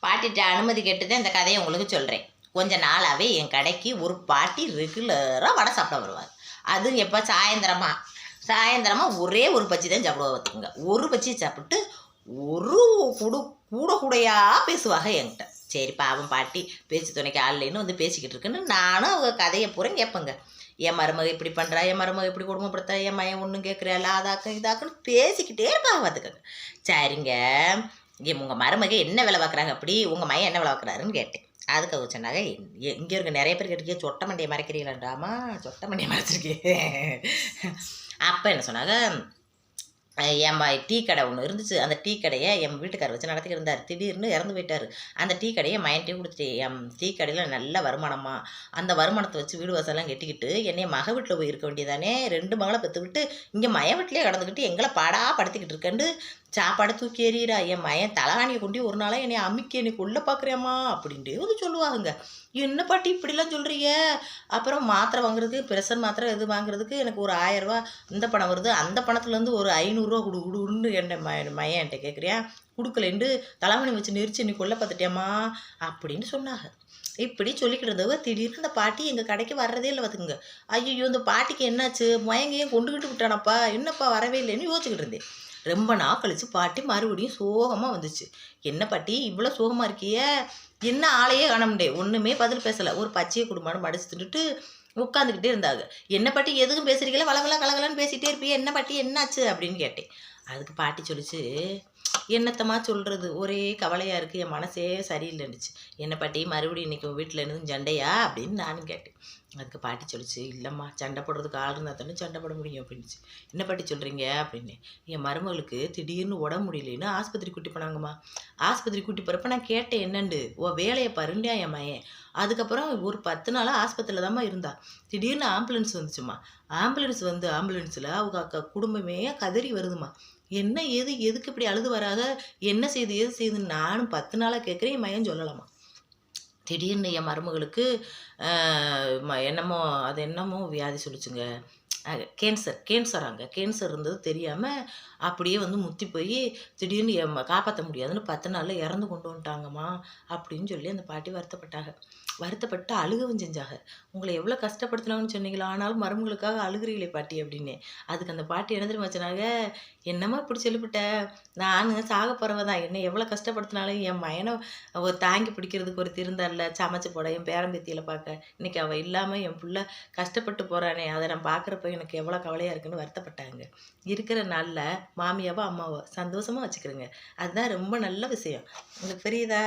பாட்டிட்ட அனுமதி கேட்டு தான் இந்த கதையை உங்களுக்கு சொல்கிறேன். கொஞ்ச நாளாகவே என் கடைக்கு ஒரு பாட்டி ரெகுலராக வடை சாப்பிட வருவார். அது எப்போ சாயந்தரமா ஒரே ஒரு பச்சி தான் சாப்பிடுவா பார்த்துக்குங்க. ஒரு பச்சி சாப்பிட்டு ஒரு கூடையாக பேசுவாங்க என்கிட்ட. சரி பாவம் பாட்டி பேச்சு துணைக்கு ஆள்லேன்னு வந்து பேசிக்கிட்டு இருக்குன்னு நானும் அவங்க கதையை பூரா கேட்பேங்க. என் மருமக இப்படி பண்ணுறா, என் மருமக இப்படி குடும்பப்படுத்தா, என் மையன் ஒன்றும் கேட்குறாள், அதாக்கும் இதாக்குன்னு பேசிக்கிட்டே இருப்பாங்க பார்த்துக்கங்க. சரிங்க, உங்கள் மருமக என்ன வேலை பார்க்குறாங்க, அப்படி உங்கள் மையன் என்ன வேலை பார்க்குறாருன்னு கேட்டேன். அதுக்கு அவங்க சொன்னாங்க, இங்கே இருக்க நிறைய பேர் கேட்டிருக்கே சொட்டை மண்டையை மறைக்கிறீங்களான்றாமா, சொட்டை மண்டையை மறைச்சிருக்கேன். அப்போ என்ன சொன்னாங்க, என் டீ கடை ஒன்று இருந்துச்சு. அந்த டீ கடையை என் வீட்டுக்காரர் வச்சு நடத்திக்கிட்டு இருந்தார். திடீர்னு இறந்து போயிட்டார். அந்த டீ கடையை மையன்ட்டே கொடுத்துட்டு, என் டீ கடையில் நல்ல வருமானமா, அந்த வருமானத்தை வச்சு வீடு வாசலாம் கட்டிக்கிட்டு என்னைய மக வீட்டில் போய் இருக்க வேண்டியதானே, 2 மகளை பெற்றுக்கிட்டு இங்கே மய வீட்டிலே கடந்துக்கிட்டு எங்களை படுத்திக்கிட்டு இருக்கேன்னு சாப்பாடை தூக்கி எறிகிறா. என் மயன் தலகாணியை கொண்டு ஒரு நாளாக என்னை அம்மிக்கு என்னை கொல்ல பார்க்குறேம்மா அப்படின்ட்டு வந்து சொல்லுவாங்க. என்ன பாட்டி இப்படிலாம் சொல்கிறீங்க? அப்புறம் மாத்திரை வாங்குறதுக்கு, ப்ரெஷர் மாத்திரை இது வாங்குறதுக்கு எனக்கு ஒரு 1000 ரூபா இந்த பணம் வருது, அந்த பணத்துலேருந்து ஒரு 500 ரூபா கொடுன்னு என்ன மையன் என்கிட்ட கேட்குறியா, கொடுக்கலேண்டு தலகாணி வச்சு நெரிச்சு நீ கொல்ல பார்த்துட்டியாம்மா அப்படின்னு சொன்னாங்க. இப்படி சொல்லிக்கிட்டு இருந்தவ திடீர்னு அந்த பாட்டி எங்கள் கடைக்கு வர்றதே இல்லை பார்த்துக்குங்க. ஐயோ இந்த பாட்டிக்கு என்னாச்சு, மயங்கையும் கொண்டுக்கிட்டு விட்டானப்பா, என்னப்பா வரவே இல்லைன்னு யோசிச்சுக்கிட்டு இருந்தேன். ரொம்ப நாள் கழிச்சு பாட்டி மறுபடியும் சோகமாக வந்துச்சு. என்ன பாட்டி இவ்வளோ சோகமாக இருக்கிய, என்ன ஆளையே காண முடியாது, ஒன்றுமே பதில் பேசலை. ஒரு பச்சையை குடும்பம்னு மடிச்சு தின்னுட்டு உட்காந்துக்கிட்டே இருந்தாங்க. என்ன பாட்டி எதுக்கும் பேசுறீங்களா, வளவலா கலகலான்னு பேசிகிட்டே இருப்பியே, என்ன பாட்டி என்னாச்சு அப்படின்னு கேட்டேன். அதுக்கு பாட்டி சொல்லிச்சு, என்னத்தம்மா சொல்கிறது, ஒரே கவலையாக இருக்குது, என் மனசே சரியில்லைன்னுச்சு. என்ன பாட்டி மறுபடியும் இன்றைக்கி வீட்டில் இருந்து சண்டையா அப்படின்னு நானும் கேட்டேன். அதுக்கு பாட்டி சொல்லிச்சு, இல்லைம்மா சண்டை போடுறதுக்கு ஆள் இருந்தால் தானே சண்டை போட முடியும் அப்படின்னுச்சு. என்ன பாட்டி சொல்கிறீங்க அப்படின்னு. என் மருமகளுக்கு திடீர்னு உடம்பு முடியலன்னு ஆஸ்பத்திரி கூட்டி போனாங்கம்மா. ஆஸ்பத்திரி கூட்டி போகிறப்ப நான் கேட்டேன் என்னண்டு, வேலையை பாருண்டியா என் மையன். அதுக்கப்புறம் ஒரு 10 நாளாக ஆஸ்பத்திரியில் தான்மா இருந்தா. திடீர்னு ஆம்புலன்ஸ் வந்துச்சுமா. ஆம்புலன்ஸில் அவங்க குடும்பமே கதறி வருதுமா. என்ன எதுக்கு இப்படி அழுது வராங்க, என்ன செய்யுதுன்னு நானும் 10 நாளாக கேட்குறேன். என் மையன் சொல்லலாமா. திடீர்னு என் மருமகளுக்கு என்னமோ வியாதி சொல்லிச்சுங்க, கேன்சர் இருந்தது தெரியாமல் அப்படியே வந்து முத்தி போய் திடீர்னு காப்பாற்ற முடியாதுன்னு 10 நாளில் இறந்து கொண்டு வந்துட்டாங்கம்மா அப்படின்னு சொல்லி அந்த பாட்டி வருத்தப்பட்டு அழுகவும் செஞ்சாங்க. உங்களை எவ்வளோ கஷ்டப்படுத்தினாங்கன்னு சொன்னீங்களா, ஆனாலும் மருமகளுக்காக அழுகிறீங்களே பாட்டி அப்படின்னு. அதுக்கு அந்த பாட்டி என்ன தெரியுமா சொன்னாங்க, என்னம்மா இப்படி சொல்லிவிட்ட, நான் சாக போகிறவ தான், என்னை எவ்வளோ கஷ்டப்படுத்தினாலும் என் மயனை தாங்கி பிடிக்கிறதுக்கு ஒரு திருந்தால சமைச்சு போட, என் பேரம்பேத்தியில் பார்க்க இன்னைக்கு அவள் இல்லாமல் என் பிள்ளை கஷ்டப்பட்டு போகிறானே, அதை நான் பார்க்குறப்ப எனக்கு எவ்வளோ கவலையாக இருக்குன்னு வருத்தப்பட்டாங்க. இருக்கிற நாளில் மாமியாவோ அம்மாவோ சந்தோஷமாக வச்சுக்கிறேங்க, அதுதான் ரொம்ப நல்ல விஷயம். உங்களுக்கு புரியுதா?